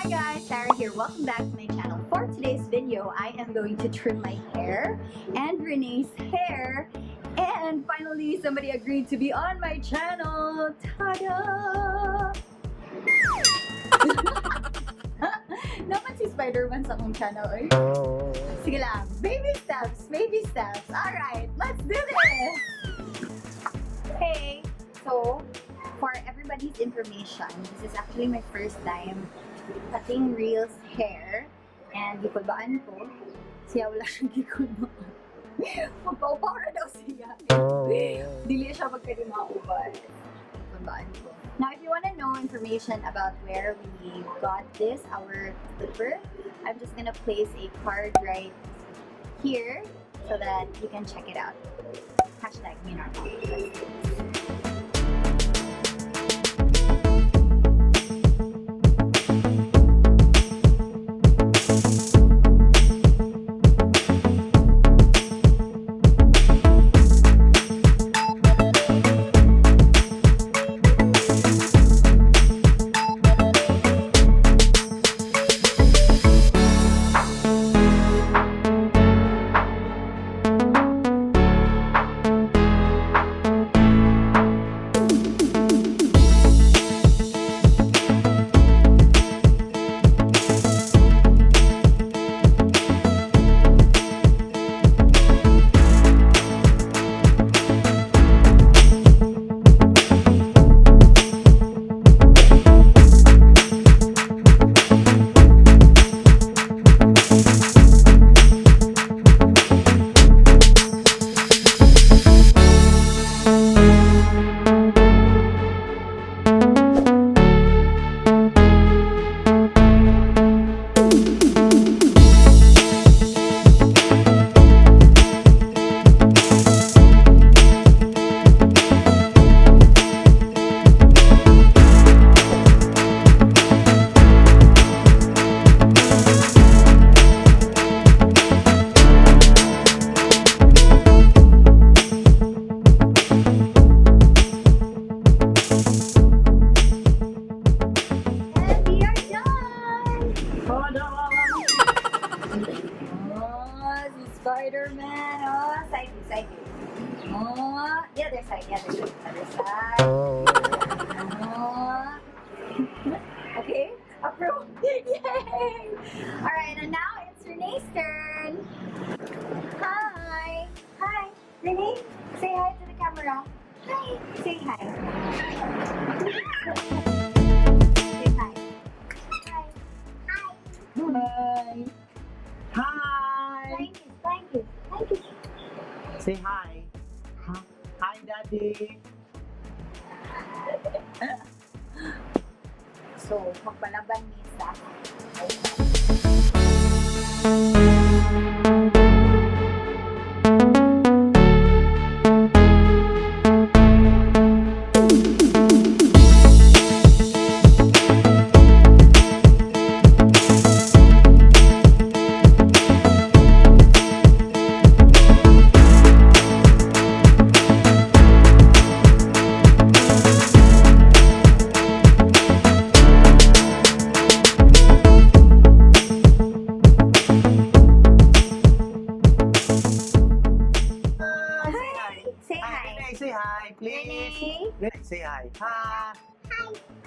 Hi guys, Sarah here. Welcome back to my channel. For today's video, I am going to trim my hair and Renee's hair. And finally, somebody agreed to be on my channel. Tada! Naman si Spider-Man sa akong channel, eh. Sige lang. Baby steps, baby steps. Alright, let's do this! Okay, so, for everybody's information, this is actually my first time cutting Real's hair. And gikulbaan ko. Siya wala siyang gikulbaan. Magpaupaw na daw siya. Dili siya magkalimaubad. Gikulbaan ko. Now, if you want to know information about where we got this, our clipper, I'm just gonna place a card right here so that you can check it out. Hashtag me normal. Spider-Man. Oh, side view, side view. Oh, the other side, the other side, other side. Oh. Okay, approved. Yay! Alright, and now it's Renee's turn. Hi. Hi. Renee, say hi to the camera. Hi. Say hi. Say hi. Hi. Hi. Hi! Thank you. Thank you. Say hi. Hi, Daddy. So, magpalaban ni sa Say hi, please. Renee. Say hi. Hi.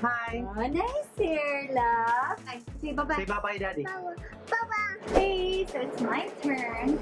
Hi. Oh, nice hair, love. Ay, say bye-bye. Say bye-bye, Daddy. Bye-bye. Okay, so it's my turn.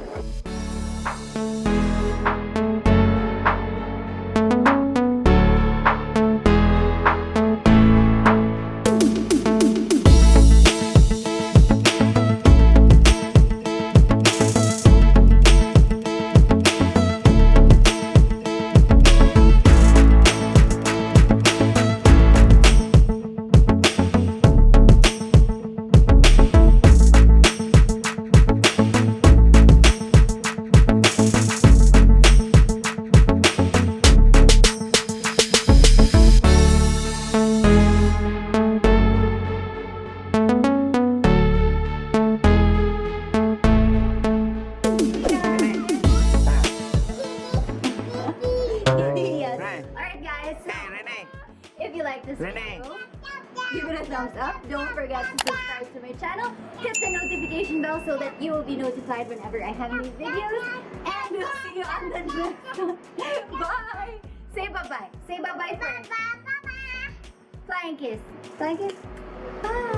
channel. Hit the notification bell so that you will be notified whenever I have new videos. And we'll see you on the next one. Bye! Say bye-bye. Say bye-bye first. Bye-bye. Flying kiss. Flying kiss. Bye!